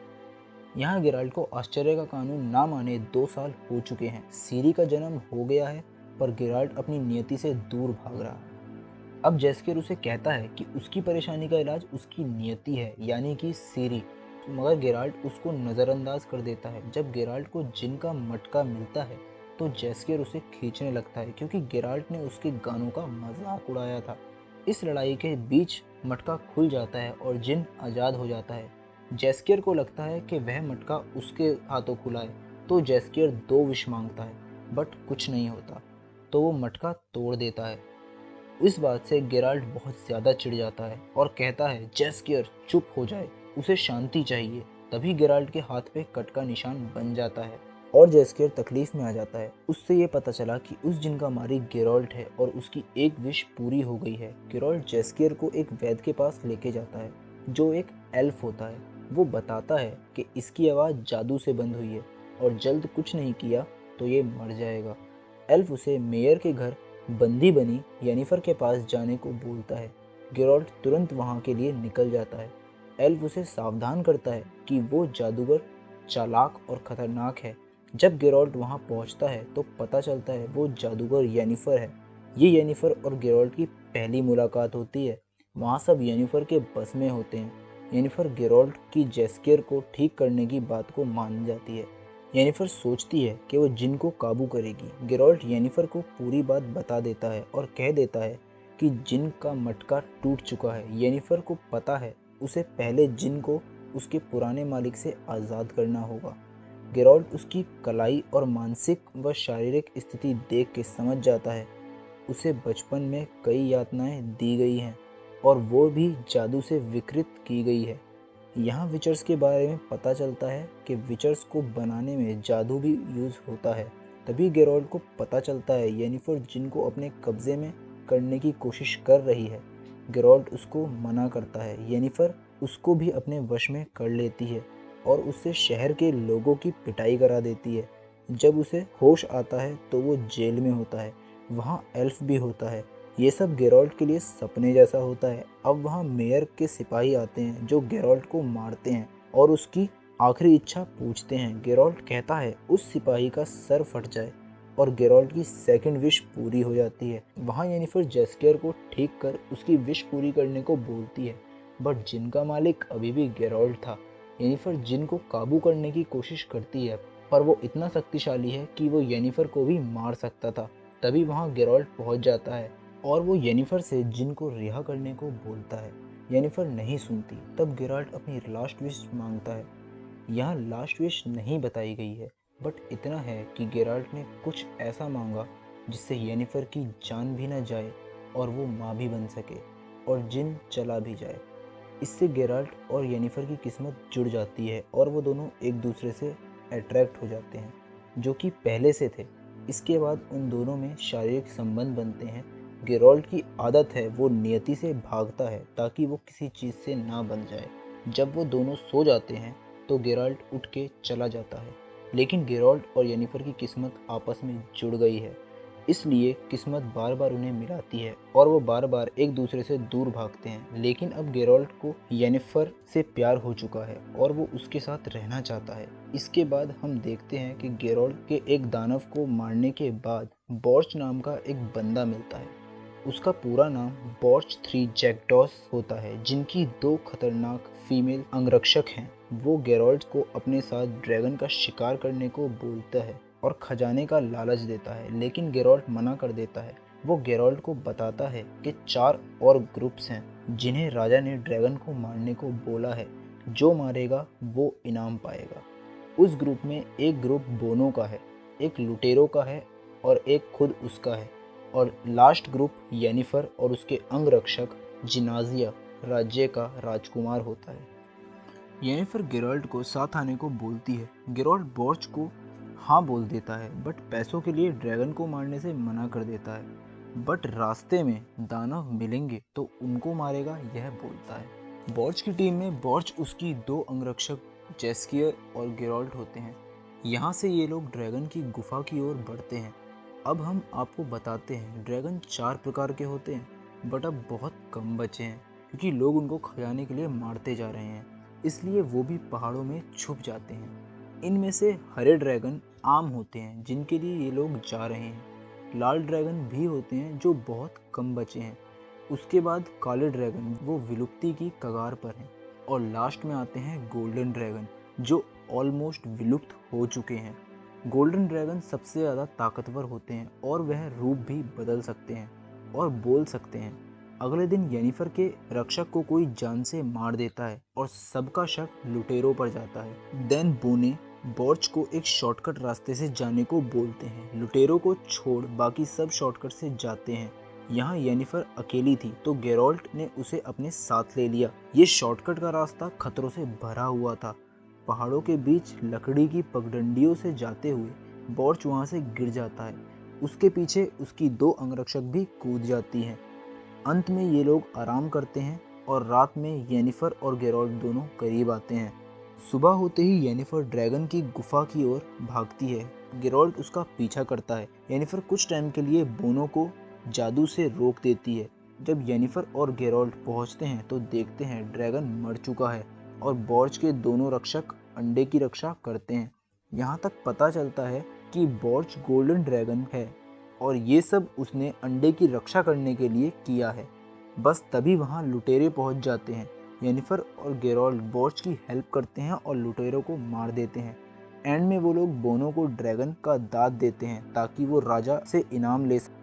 Speaker 1: यहाँ गेराल्ट को आश्चर्य का कानून ना माने 2 साल हो चुके हैं। सीरी का जन्म हो गया है पर गेराल्ट अपनी नियति से दूर भाग रहा है। अब जेस्केर उसे कहता है कि उसकी परेशानी का इलाज उसकी नियति है, यानी कि सीरी, मगर गेराल्ट उसको नज़रअंदाज कर देता है। जब गेराल्ट को जिन का मटका मिलता है तो जेस्केर उसे खींचने लगता है क्योंकि गेराल्ट ने उसके गानों का मजाक उड़ाया था। इस लड़ाई के बीच मटका खुल जाता है और जिन आज़ाद हो जाता है। जेस्केर को लगता है कि वह मटका उसके हाथों खुला है तो जेस्केर 2 विश मांगता है, बट कुछ नहीं होता तो वो मटका तोड़ देता है। इस बात से गेराल्ट बहुत ज़्यादा चिढ़ जाता है और कहता है जेस्केर चुप हो जाए, उसे शांति चाहिए। तभी गेराल्ट के हाथ पे कट का निशान बन जाता है और जेस्केर तकलीफ में आ जाता है। उससे ये पता चला कि उस जिन का मालिक गेराल्ट है और उसकी एक विश पूरी हो गई है। गेराल्ट जेस्केर को एक वैद्य के पास लेके जाता है जो एक एल्फ होता है। वो बताता है कि इसकी आवाज़ जादू से बंद हुई है और जल्द कुछ नहीं किया तो ये मर जाएगा। एल्फ उसे मेयर के घर बंदी बनी येनिफर के पास जाने को बोलता है। गेराल्ट तुरंत वहां के लिए निकल जाता है। एल्फ उसे सावधान करता है कि वो जादूगर चालाक और खतरनाक है। जब गेराल्ट वहां पहुंचता है तो पता चलता है वो जादूगर येनिफर है। ये येनिफर और गेराल्ट की पहली मुलाकात होती है। वहां सब येनिफर के बस में होते हैं। येनिफर गेराल्ट की जेस्केर को ठीक करने की बात को मान जाती है। येनिफर सोचती है कि वो जिन को काबू करेगी। गेराल्ट येनिफर को पूरी बात बता देता है और कह देता है कि जिन का मटका टूट चुका है। येनिफर को पता है उसे पहले जिन को उसके पुराने मालिक से आज़ाद करना होगा। गेराल्ट उसकी कलाई और मानसिक व शारीरिक स्थिति देख के समझ जाता है उसे बचपन में कई यातनाएं दी गई हैं और वो भी जादू से विकृत की गई है। यहाँ विचर्स के बारे में पता चलता है कि विचर्स को बनाने में जादू भी यूज़ होता है। तभी गेराल्ट को पता चलता है येनिफर जिन को अपने कब्जे में करने की कोशिश कर रही है। गेराल्ट उसको मना करता है। येनिफर उसको भी अपने वश में कर लेती है और उससे शहर के लोगों की पिटाई करा देती है। जब उसे होश आता है तो वो जेल में होता है। वहाँ एल्फ भी होता है। ये सब गेराल्ट के लिए सपने जैसा होता है। अब वहाँ मेयर के सिपाही आते हैं जो गेराल्ट को मारते हैं और उसकी आखिरी इच्छा पूछते हैं। गेराल्ट कहता है उस सिपाही का सर फट जाए और गेराल्ट की सेकंड विश पूरी हो जाती है। वहाँ येनिफर जेस्केर को ठीक कर उसकी विश पूरी करने को बोलती है, बट जिन का मालिक अभी भी गेराल्ट था। येनिफर जिन को काबू करने की कोशिश करती है पर वो इतना शक्तिशाली है कि वो येनिफर को भी मार सकता था। तभी वहाँ गेराल्ट पहुँच जाता है और वो येनिफर से जिन को रिहा करने को बोलता है। येनिफर नहीं सुनती। तब गेराल्ट अपनी लास्ट विश मांगता है। यहाँ लास्ट विश नहीं बताई गई है, बट इतना है कि गेराल्ट ने कुछ ऐसा मांगा जिससे येनिफर की जान भी न जाए और वो माँ भी बन सके और जिन चला भी जाए। इससे गेराल्ट और येनिफर की किस्मत जुड़ जाती है और वो दोनों एक दूसरे से अट्रैक्ट हो जाते हैं, जो कि पहले से थे। इसके बाद उन दोनों में शारीरिक संबंध बनते हैं। गेराल्ट की आदत है वो नियति से भागता है ताकि वो किसी चीज़ से ना बन जाए। जब वो दोनों सो जाते हैं तो गेराल्ट उठ के चला जाता है, लेकिन गेराल्ट और येनिफर की किस्मत आपस में जुड़ गई है। इसलिए किस्मत बार बार उन्हें मिलाती है और वो बार बार एक दूसरे से दूर भागते हैं। लेकिन अब गेराल्ट को येनिफर से प्यार हो चुका है और वो उसके साथ रहना चाहता है। इसके बाद हम देखते हैं कि गेराल्ट के एक दानव को मारने के बाद बॉर्च नाम का एक बंदा मिलता है। उसका पूरा नाम बॉर्च 3 जैक्टॉस होता है, जिनकी 2 खतरनाक फीमेल अंगरक्षक हैं। वो गेरोल्ड को अपने साथ ड्रैगन का शिकार करने को बोलता है और खजाने का लालच देता है, लेकिन गेरोल्ड मना कर देता है। वो गेरोल्ड को बताता है कि 4 और ग्रुप्स हैं जिन्हें राजा ने ड्रैगन को मारने को बोला है। जो मारेगा वो इनाम पाएगा। उस ग्रुप में एक ग्रुप बोनो का है, एक लुटेरो का है और एक खुद उसका है, और लास्ट ग्रुप येनिफर और उसके अंगरक्षक जिनाजिया राज्य का राजकुमार होता है। येनिफर गेराल्ट को साथ आने को बोलती है। गेराल्ट बॉर्च को हाँ बोल देता है, बट पैसों के लिए ड्रैगन को मारने से मना कर देता है। बट रास्ते में दानव मिलेंगे तो उनको मारेगा, यह बोलता है। बॉर्च की टीम में बॉर्च, उसकी 2 अंगरक्षक जेस्कियर और गेराल्ट होते हैं। यहाँ से ये लोग ड्रैगन की गुफा की ओर बढ़ते हैं। अब हम आपको बताते हैं, ड्रैगन 4 प्रकार के होते हैं, बट अब बहुत कम बचे हैं क्योंकि लोग उनको खजाने के लिए मारते जा रहे हैं, इसलिए वो भी पहाड़ों में छुप जाते हैं। इनमें से हरे ड्रैगन आम होते हैं जिनके लिए ये लोग जा रहे हैं। लाल ड्रैगन भी होते हैं जो बहुत कम बचे हैं। उसके बाद काले ड्रैगन, वो विलुप्ति की कगार पर हैं। और लास्ट में आते हैं गोल्डन ड्रैगन, जो ऑलमोस्ट विलुप्त हो चुके हैं। गोल्डन ड्रैगन सबसे ज़्यादा ताकतवर होते हैं और वह रूप भी बदल सकते हैं और बोल सकते हैं। अगले दिन येनिफर के रक्षक को कोई जान से मार देता है और सबका शक लुटेरों पर जाता है। देन बोने बॉर्च को एक शॉर्टकट रास्ते से जाने को बोलते हैं। लुटेरों को छोड़ बाकी सब शॉर्टकट से जाते हैं। यहाँ येनिफर अकेली थी तो गेरोल्ट ने उसे अपने साथ ले लिया। ये शॉर्टकट का रास्ता खतरों से भरा हुआ था। पहाड़ों के बीच लकड़ी की पगडंडियों से जाते हुए बॉर्च वहां से गिर जाता है। उसके पीछे उसकी 2 अंगरक्षक भी कूद जाती हैं। अंत में ये लोग आराम करते हैं और रात में येनिफर और गेरोल्ट दोनों करीब आते हैं। सुबह होते ही येनिफर ड्रैगन की गुफा की ओर भागती है। गेरोल्ट उसका पीछा करता है। येनिफर कुछ टाइम के लिए बोनो को जादू से रोक देती है। जब येनिफर और गेरोल्ट पहुंचते हैं तो देखते हैं ड्रैगन मर चुका है और बॉर्च के दोनों रक्षक अंडे की रक्षा करते हैं। यहाँ तक पता चलता है कि बॉर्च गोल्डन ड्रैगन है और ये सब उसने अंडे की रक्षा करने के लिए किया है। बस तभी वहाँ लुटेरे पहुँच जाते हैं। येनिफर और गेरोल्ट बॉर्च की हेल्प करते हैं और लुटेरों को मार देते हैं। एंड में वो लोग बोनो को ड्रैगन का दांत देते हैं ताकि वो राजा से इनाम ले सके।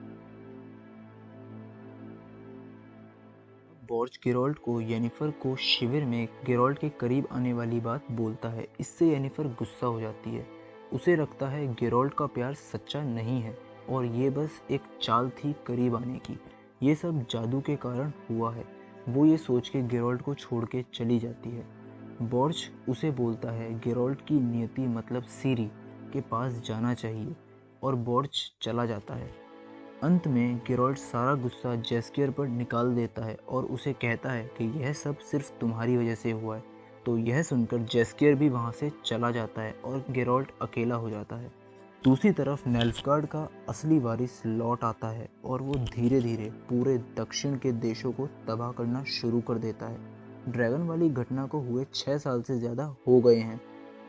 Speaker 1: बॉर्च गेरोल्ट को येनिफर को शिविर में गेरोल्ट के करीब आने वाली बात बोलता है। इससे येनिफर गुस्सा हो जाती है। उसे लगता है गेरोल्ट का प्यार सच्चा नहीं है और ये बस एक चाल थी करीब आने की। ये सब जादू के कारण हुआ है। वो ये सोच के गेरोल्ट को छोड़ के चली जाती है। बॉर्च उसे बोलता है गेरोल्ट की नियति मतलब सीरी के पास जाना चाहिए और बॉर्च चला जाता है। अंत में गेरोल्ट सारा गुस्सा जेस्कियर पर निकाल देता है और उसे कहता है कि यह सब सिर्फ तुम्हारी वजह से हुआ है। तो यह सुनकर जेस्कियर भी वहां से चला जाता है और गेरोल्ट अकेला हो जाता है। दूसरी तरफ नेल्फगार्ड का असली वारिस लौट आता है और वो धीरे धीरे पूरे दक्षिण के देशों को तबाह करना शुरू कर देता है। ड्रैगन वाली घटना को हुए 6 साल से ज़्यादा हो गए हैं।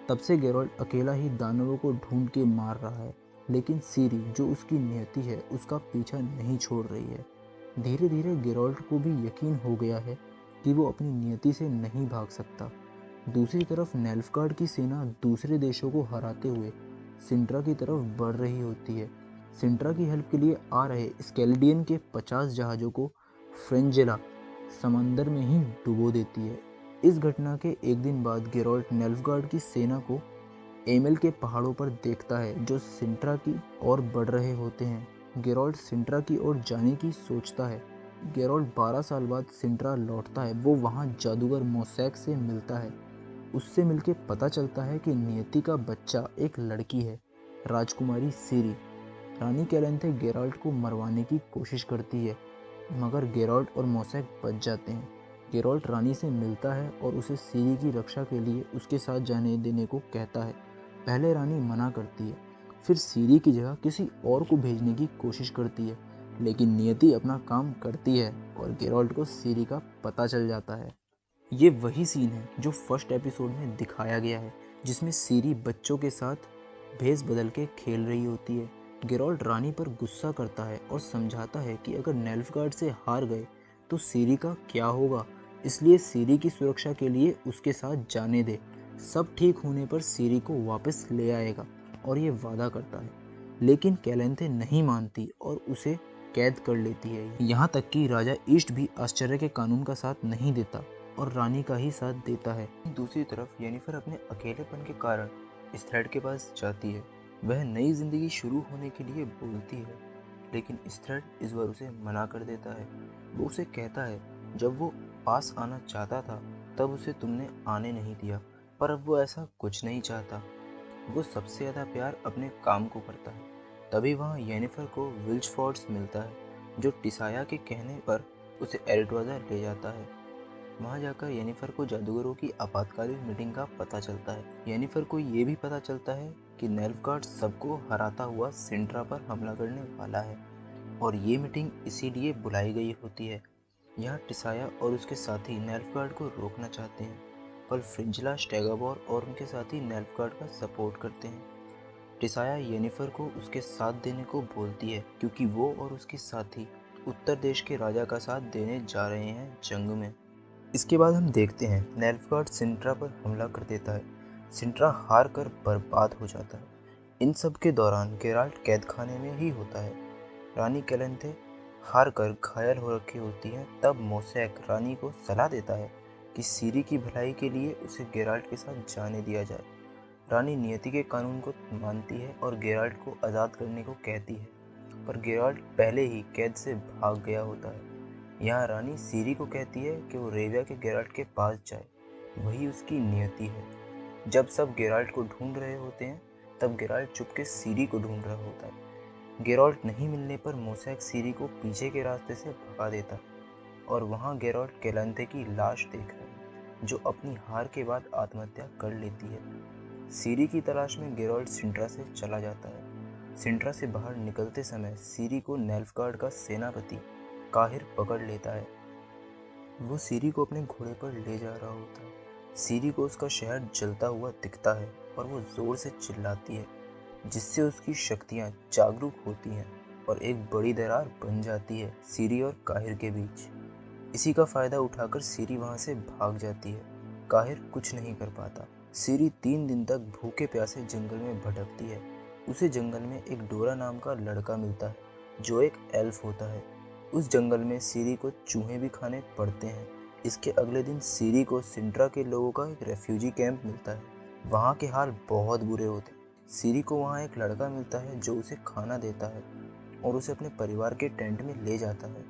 Speaker 1: तब से गेरोल्ट अकेला ही दानवों को ढूंढ के मार रहा है, लेकिन सीरी जो उसकी नियति है उसका पीछा नहीं छोड़ रही है। धीरे धीरे गेरोल्ट को भी यकीन हो गया है कि वो अपनी नियति से नहीं भाग सकता। दूसरी तरफ नेल्फगार्ड की सेना दूसरे देशों को हराते हुए सिंट्रा की तरफ बढ़ रही होती है। सिंट्रा की हेल्प के लिए आ रहे स्केलिडियन के 50 जहाज़ों को फ्रेंजेला समंदर में ही डुबो देती है। इस घटना के एक दिन बाद गेरोल्ट नेल्फगार्ड की सेना को एमेल के पहाड़ों पर देखता है जो सिंट्रा की ओर बढ़ रहे होते हैं। गेरोल्ट सिंट्रा की ओर जाने की सोचता है। गेरोल्ट 12 साल बाद सिंट्रा लौटता है। वो वहाँ जादूगर मोसैक से मिलता है। उससे मिलके पता चलता है कि नियति का बच्चा एक लड़की है, राजकुमारी सीरी। रानी कैलेंथे गेराल्ट को मरवाने की कोशिश करती है, मगर गेराल्ट और मोसैक बच जाते हैं। गेराल्ट रानी से मिलता है और उसे सीरी की रक्षा के लिए उसके साथ जाने देने को कहता है। पहले रानी मना करती है, फिर सीरी की जगह किसी और को भेजने की कोशिश करती है, लेकिन नियति अपना काम करती है और गेराल्ट को सीरी का पता चल जाता है। ये वही सीन है जो फर्स्ट एपिसोड में दिखाया गया है, जिसमें सीरी बच्चों के साथ भेस बदल के खेल रही होती है। गेरोल्ड रानी पर गुस्सा करता है और समझाता है कि अगर नेल्फगार्ड से हार गए तो सीरी का क्या होगा, इसलिए सीरी की सुरक्षा के लिए उसके साथ जाने दे। सब ठीक होने पर सीरी को वापस ले आएगा और ये वादा करता है, लेकिन कैलेंथे नहीं मानती और उसे कैद कर लेती है। यहाँ तक कि राजा ईस्ट भी आश्चर्य के कानून का साथ नहीं देता और रानी का ही साथ देता है। दूसरी तरफ येनिफर अपने अकेलेपन के कारण स्ट्रैड के पास जाती है। वह नई जिंदगी शुरू होने के लिए बोलती है, लेकिन स्ट्रैड इस बार उसे मना कर देता है। वो उसे कहता है जब वो पास आना चाहता था तब उसे तुमने आने नहीं दिया, पर अब वो ऐसा कुछ नहीं चाहता। वो सबसे ज़्यादा प्यार अपने काम को करता है। तभी वहाँ येनिफर को विल्जफोर्ड्स मिलता है, जो टिसाया के कहने पर उसे एरिटवाजा ले जाता है। वहाँ जाकर येनिफर को जादूगरों की आपातकालीन मीटिंग का पता चलता है। येनिफर को ये भी पता चलता है कि नेल्फगार्ड सबको हराता हुआ सिंड्रा पर हमला करने वाला है और ये मीटिंग इसीलिए बुलाई गई होती है। यहाँ टिसाया और उसके साथी नेल्फगार्ड को रोकना चाहते हैं, पर फ्रिंजला, स्टेगाबोर और उनके साथी नेल्फगार्ड का सपोर्ट करते हैं। टिसाया येनिफर को उसके साथ देने को बोलती है क्योंकि वो और उसके साथी उत्तर देश के राजा का साथ देने जा रहे हैं जंग में। इसके बाद हम देखते हैं नेल्फगार्ड सिंट्रा पर हमला कर देता है। सिंट्रा हार कर बर्बाद हो जाता है। इन सब के दौरान गेराल्ट कैद खाने में ही होता है। रानी कैलेंथे हार कर घायल हो रखी होती है। तब मोसैक रानी को सलाह देता है कि सीरी की भलाई के लिए उसे गेराल्ट के साथ जाने दिया जाए। रानी नियति के कानून को मानती है और गेराल्ट को आज़ाद करने को कहती है, पर गेराल्ट पहले ही कैद से भाग गया होता है। यहाँ रानी सीरी को कहती है कि वो रेविया के गेराल्ट के पास जाए, वही उसकी नियति है। जब सब गेराल्ट को ढूंढ रहे होते हैं तब गेराल्ट चुपके सीरी को ढूंढ रहा होता है। गेराल्ट नहीं मिलने पर मोसैक सीरी को पीछे के रास्ते से भगा देता है और वहाँ गेराल्ट कैलेंथे की लाश देख रहा है, जो अपनी हार के बाद आत्महत्या कर लेती है। सीरी की तलाश में गेराल्ट सिंट्रा से चला जाता है। सिंट्रा से बाहर निकलते समय सीरी को नेल्फगार्ड का सेनापति काहिर पकड़ लेता है। वो सीरी को अपने घोड़े पर ले जा रहा होता है। सीरी को उसका शहर जलता हुआ दिखता है और वो जोर से चिल्लाती है, जिससे उसकी शक्तियाँ जागरूक होती हैं और एक बड़ी दरार बन जाती है सीरी और काहिर के बीच। इसी का फायदा उठाकर सीरी वहाँ से भाग जाती है। काहिर कुछ नहीं कर पाता। सीरी 3 दिन तक भूखे प्यासे जंगल में भटकती है। उसे जंगल में एक डोरा नाम का लड़का मिलता है, जो एक एल्फ होता है। उस जंगल में सीरी को चूहे भी खाने पड़ते हैं। इसके अगले दिन सीरी को सिंट्रा के लोगों का एक रेफ्यूजी कैंप मिलता है। वहाँ के हाल बहुत बुरे होते हैं। सीरी को वहाँ एक लड़का मिलता है जो उसे खाना देता है और उसे अपने परिवार के टेंट में ले जाता है।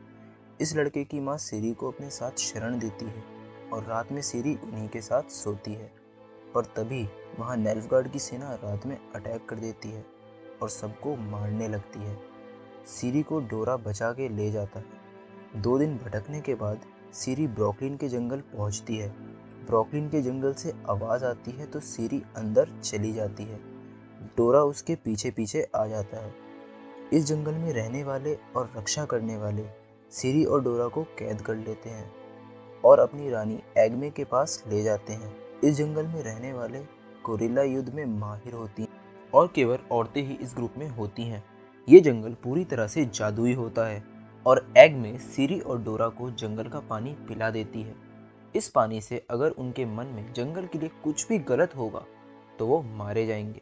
Speaker 1: इस लड़के की माँ सीरी को अपने साथ शरण देती है और रात में सीरी उन्हीं के साथ सोती है। पर तभी वहाँ नेल्फगार्ड की सेना रात में अटैक कर देती है और सबको मारने लगती है। सीरी को डोरा बचा के ले जाता है। 2 दिन भटकने के बाद सीरी ब्रोकलिन के जंगल पहुँचती है। ब्रोकलिन के जंगल से आवाज़ आती है तो सीरी अंदर चली जाती है। डोरा उसके पीछे पीछे आ जाता है। इस जंगल में रहने वाले और रक्षा करने वाले सीरी और डोरा को कैद कर लेते हैं और अपनी रानी एग्मे के पास ले जाते हैं। इस जंगल में रहने वाले गोरिल्ला युद्ध में माहिर होती हैं और केवल औरतें ही इस ग्रुप में होती हैं। ये जंगल पूरी तरह से जादुई होता है और एग्मे सीरी और डोरा को जंगल का पानी पिला देती है। इस पानी से अगर उनके मन में जंगल के लिए कुछ भी गलत होगा तो वो मारे जाएंगे,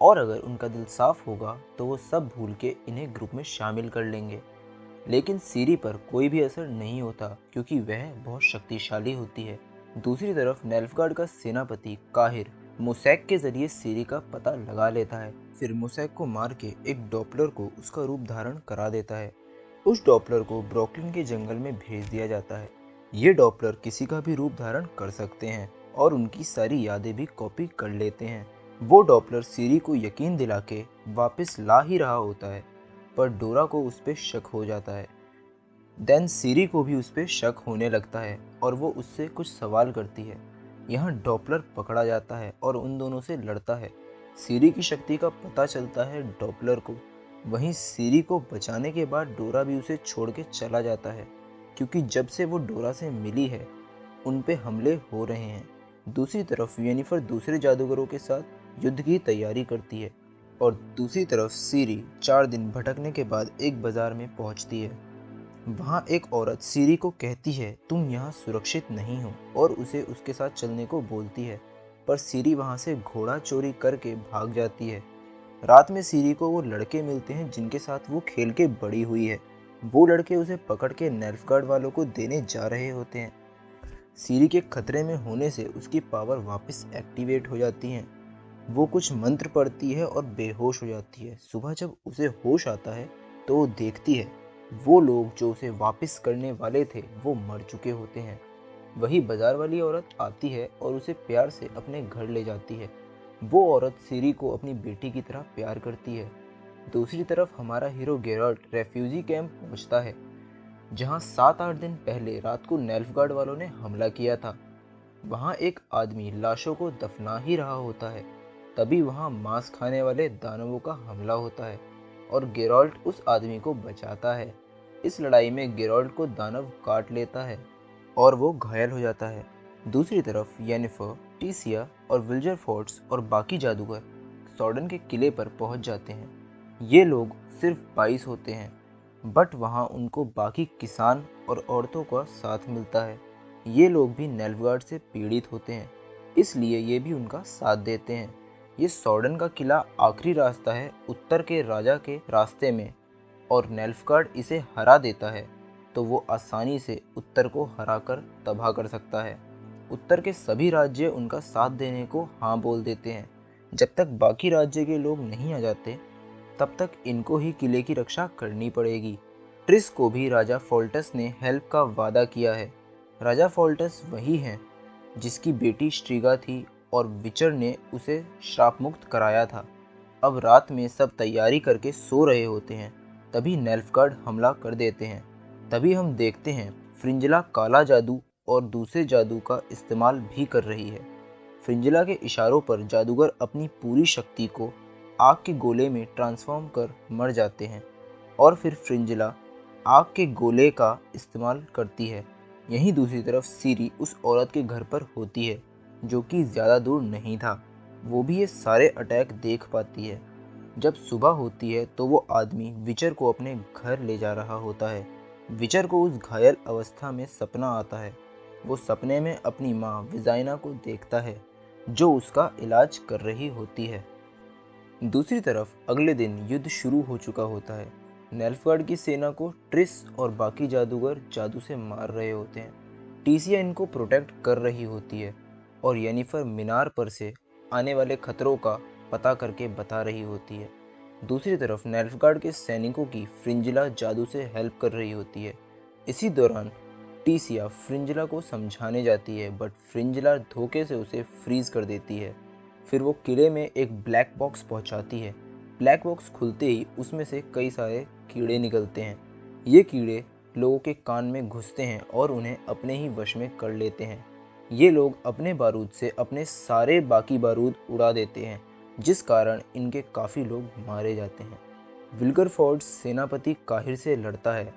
Speaker 1: और अगर उनका दिल साफ होगा तो वो सब भूल के इन्हें ग्रुप में शामिल कर लेंगे। लेकिन सीरी पर कोई भी असर नहीं होता क्योंकि वह बहुत शक्तिशाली होती है। दूसरी तरफ नेल्फगार्ड का सेनापति काहिर मोसैक के जरिए सीरी का पता लगा लेता है। फिर मोसैक को मार के एक डॉपलर को उसका रूप धारण करा देता है। उस डॉपलर को ब्रोकलिन के जंगल में भेज दिया जाता है। ये डॉपलर किसी का भी रूप धारण कर सकते हैं और उनकी सारी यादें भी कॉपी कर लेते हैं। वो डॉपलर सीरी को यकीन दिला के वापस ला ही रहा होता है, पर डोरा को उस पर शक हो जाता है। देन सीरी को भी उस पर शक होने लगता है और वो उससे कुछ सवाल करती है। यहाँ डॉपलर पकड़ा जाता है और उन दोनों से लड़ता है। सीरी की शक्ति का पता चलता है डॉपलर को। वहीं सीरी को बचाने के बाद डोरा भी उसे छोड़ के चला जाता है, क्योंकि जब से वो डोरा से मिली है उन पे हमले हो रहे हैं। दूसरी तरफ येनिफर दूसरे जादूगरों के साथ युद्ध की तैयारी करती है। और दूसरी तरफ सीरी 4 दिन भटकने के बाद एक बाजार में पहुंचती है। वहां एक औरत सीरी को कहती है तुम यहाँ सुरक्षित नहीं हो और उसे उसके साथ चलने को बोलती है, पर सीरी वहां से घोड़ा चोरी करके भाग जाती है। रात में सीरी को वो लड़के मिलते हैं जिनके साथ वो खेल के बड़ी हुई है। वो लड़के उसे पकड़ के नेल्फगार्ड वालों को देने जा रहे होते हैं। सीरी के खतरे में होने से उसकी पावर वापस एक्टिवेट हो जाती हैं। वो कुछ मंत्र पढ़ती है और बेहोश हो जाती है। सुबह जब उसे होश आता है तो वो देखती है वो लोग जो उसे वापस करने वाले थे वो मर चुके होते हैं। वही बाजार वाली औरत आती है और उसे प्यार से अपने घर ले जाती है। वो औरत सीरी को अपनी बेटी की तरह प्यार करती है। दूसरी तरफ हमारा हीरो गेराल्ट रेफ्यूजी कैंप पहुंचता है, जहां 7-8 दिन पहले रात को नेल्फगार्ड वालों ने हमला किया था। वहां एक आदमी लाशों को दफना ही रहा होता है। तभी वहां मांस खाने वाले दानवों का हमला होता है और गेराल्ट उस आदमी को बचाता है। इस लड़ाई में गेराल्ट को दानव काट लेता है और वो घायल हो जाता है। दूसरी तरफ येनिफर, टीसिया और विल्जरफोर्ड्स और बाकी जादूगर सॉर्डन के किले पर पहुंच जाते हैं। ये लोग सिर्फ 22 होते हैं, बट वहाँ उनको बाकी किसान और औरतों का साथ मिलता है। ये लोग भी नेल्फगार्ड से पीड़ित होते हैं, इसलिए ये भी उनका साथ देते हैं। ये सॉर्डन का किला आखिरी रास्ता है उत्तर के राजा के रास्ते में, और नेल्फगार्ड इसे हरा देता है तो वो आसानी से उत्तर को हराकर तबाह कर सकता है। उत्तर के सभी राज्य उनका साथ देने को हाँ बोल देते हैं। जब तक बाकी राज्य के लोग नहीं आ जाते तब तक इनको ही किले की रक्षा करनी पड़ेगी। ट्रिस को भी राजा फोल्टस ने हेल्प का वादा किया है। राजा फोल्टस वही हैं जिसकी बेटी स्ट्रीगा थी और विचर ने उसे श्राप मुक्त कराया था। अब रात में सब तैयारी करके सो रहे होते हैं, तभी नेल्फगार्ड हमला कर देते हैं। तभी हम देखते हैं फ्रिंजला काला जादू और दूसरे जादू का इस्तेमाल भी कर रही है। फ्रिंजला के इशारों पर जादूगर अपनी पूरी शक्ति को आग के गोले में ट्रांसफॉर्म कर मर जाते हैं और फिर फ्रिंजला आग के गोले का इस्तेमाल करती है। यहीं दूसरी तरफ सीरी उस औरत के घर पर होती है जो कि ज़्यादा दूर नहीं था। वो भी ये सारे अटैक देख पाती है। जब सुबह होती है तो वो आदमी विचर को अपने घर ले जा रहा होता है। विचर को उस घायल अवस्था में सपना आता है। वो सपने में अपनी माँ विजाइना को देखता है जो उसका इलाज कर रही होती है। दूसरी तरफ अगले दिन युद्ध शुरू हो चुका होता है। नेल्फगार्ड की सेना को ट्रिस और बाकी जादूगर जादू से मार रहे होते हैं। टीसिया इनको प्रोटेक्ट कर रही होती है और येनिफर मीनार पर से आने वाले खतरों का पता करके बता रही होती है। दूसरी तरफ नेल्फगार्ड के सैनिकों की फ्रिंजिला जादू से हेल्प कर रही होती है। इसी दौरान टीसिया फ्रिंजिला को समझाने जाती है, बट फ्रिंजिला धोखे से उसे फ्रीज कर देती है। फिर वो किले में एक ब्लैक बॉक्स पहुंचाती है। ब्लैक बॉक्स खुलते ही उसमें से कई सारे कीड़े निकलते हैं। ये कीड़े लोगों के कान में घुसते हैं और उन्हें अपने ही वश में कर लेते हैं। ये लोग अपने बारूद से अपने सारे बाकी बारूद उड़ा देते हैं, जिस कारण इनके काफ़ी लोग मारे जाते हैं। विल्गरफोर्ड सेनापति काहिर से लड़ता है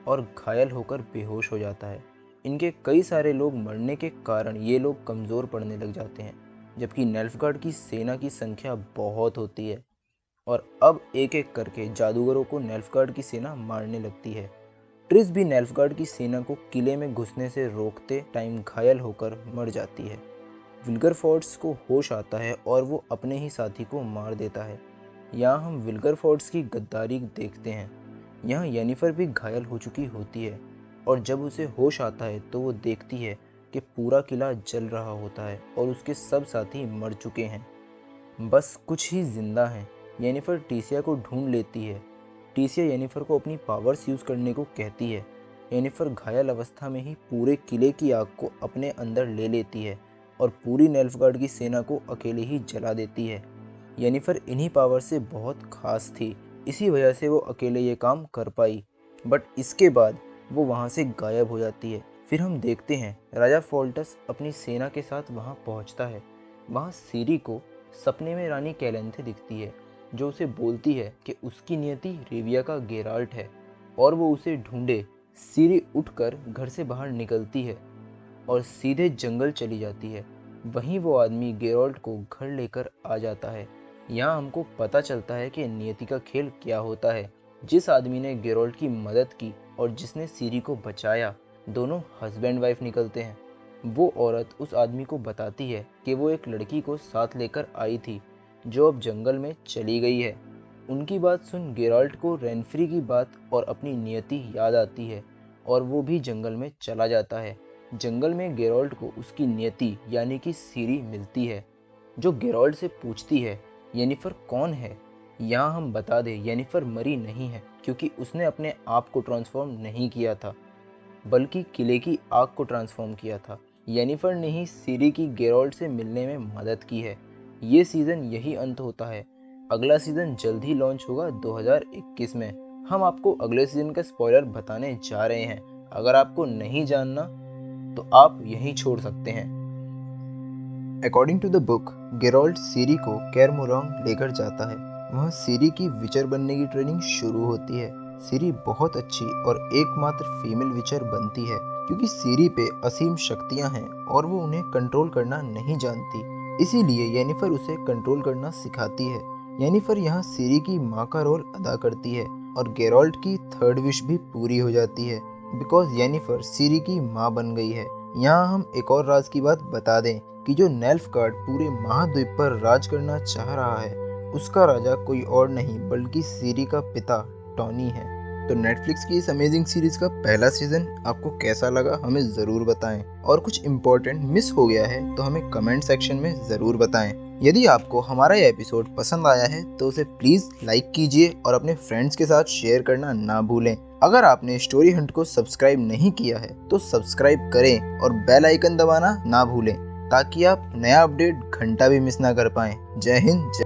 Speaker 1: और घायल होकर बेहोश हो जाता है। इनके कई सारे लोग मरने के कारण ये लोग कमज़ोर पड़ने लग जाते हैं, जबकि नेल्फगार्ड की सेना की संख्या बहुत होती है और अब एक एक करके जादूगरों को नेल्फगार्ड की सेना मारने लगती है। ट्रिस भी नेल्फगार्ड की सेना को किले में घुसने से रोकते टाइम घायल होकर मर जाती है। विल्गरफोर्ड्स को होश आता है और वो अपने ही साथी को मार देता है। यहाँ हम विल्गरफोर्ड्स की गद्दारी देखते हैं। यहाँ येनिफर भी घायल हो चुकी होती है और जब उसे होश आता है तो वो देखती है कि पूरा किला जल रहा होता है और उसके सब साथी मर चुके हैं, बस कुछ ही जिंदा हैं। येनिफर टीसिया को ढूंढ लेती है। टीसिया येनिफर को अपनी पावर्स यूज़ करने को कहती है। येनिफर घायल अवस्था में ही पूरे किले की आग को अपने अंदर ले लेती है और पूरी नेल्फगार्ड की सेना को अकेले ही जला देती है। येनिफर इन्हीं पावर से बहुत खास थी, इसी वजह से वो अकेले ये काम कर पाई, बट इसके बाद वो वहाँ से गायब हो जाती है। फिर हम देखते हैं राजा फोल्टस अपनी सेना के साथ वहाँ पहुँचता है। वहाँ सीरी को सपने में रानी कैलेंथे दिखती है, जो उसे बोलती है कि उसकी नियति रिविया का गेराल्ट है और वो उसे ढूंढे। सीरी उठकर घर से बाहर निकलती है और सीधे जंगल चली जाती है। वहीं वो आदमी गेराल्ट को घर लेकर आ जाता है। यहाँ हमको पता चलता है कि नियति का खेल क्या होता है। जिस आदमी ने गेरोल्ड की मदद की और जिसने सीरी को बचाया, दोनों हस्बैंड वाइफ निकलते हैं। वो औरत उस आदमी को बताती है कि वो एक लड़की को साथ लेकर आई थी जो अब जंगल में चली गई है। उनकी बात सुन गेराल्ट को रेनफ्री की बात और अपनी नियति याद आती है और वो भी जंगल में चला जाता है। जंगल में गेराल्ट को उसकी नियति यानी कि सीरी मिलती है, जो गेराल्ट से पूछती है येनिफर कौन है। यहाँ हम बता दें येनिफर मरी नहीं है, क्योंकि उसने अपने आप को ट्रांसफॉर्म नहीं किया था, बल्कि किले की आग को ट्रांसफॉर्म किया था। येनिफर ने ही सीरी की गेराल्ट से मिलने में मदद की है। ये सीज़न यही अंत होता है। अगला सीज़न जल्द ही लॉन्च होगा 2021 में। हम आपको अगले सीज़न का स्पॉइलर बताने जा रहे हैं। अगर आपको नहीं जानना तो आप यहीं छोड़ सकते हैं। According to the book, Geralt Ciri को कैर मोरॉन्ग लेकर जाता है। वहाँ सीरी की विचर बनने की ट्रेनिंग शुरू होती है। सीरी बहुत अच्छी और एकमात्र फीमेल विचर बनती है, क्योंकि सीरी पे असीम शक्तियाँ हैं और वो उन्हें कंट्रोल करना नहीं जानती। इसीलिए येनिफर उसे कंट्रोल करना सिखाती है। येनिफर यहाँ सीरी की माँ का रोल अदा करती है और गेराल्ट की थर्ड विश भी पूरी हो जाती है, बिकॉज येनिफर सीरी की माँ बन गई है। यहाँ हम एक और राज की बात बता दें कि जो नेल्फगार्ड पूरे महाद्वीप पर राज करना चाह रहा है, उसका राजा कोई और नहीं बल्कि सीरी का पिता टॉनी है। तो नेटफ्लिक्स की इस अमेजिंग सीरीज का पहला सीजन आपको कैसा लगा हमें ज़रूर बताएं, और कुछ इम्पोर्टेंट मिस हो गया है तो हमें कमेंट सेक्शन में ज़रूर बताएं। यदि आपको हमारा ये एपिसोड पसंद आया है तो उसे प्लीज़ लाइक कीजिए और अपने फ्रेंड्स के साथ शेयर करना ना भूलें। अगर आपने स्टोरी हंट को सब्सक्राइब नहीं किया है तो सब्सक्राइब करें और बेल आइकन दबाना ना भूलें, ताकि आप नया अपडेट घंटा भी मिस ना कर पाएं। जय हिंद।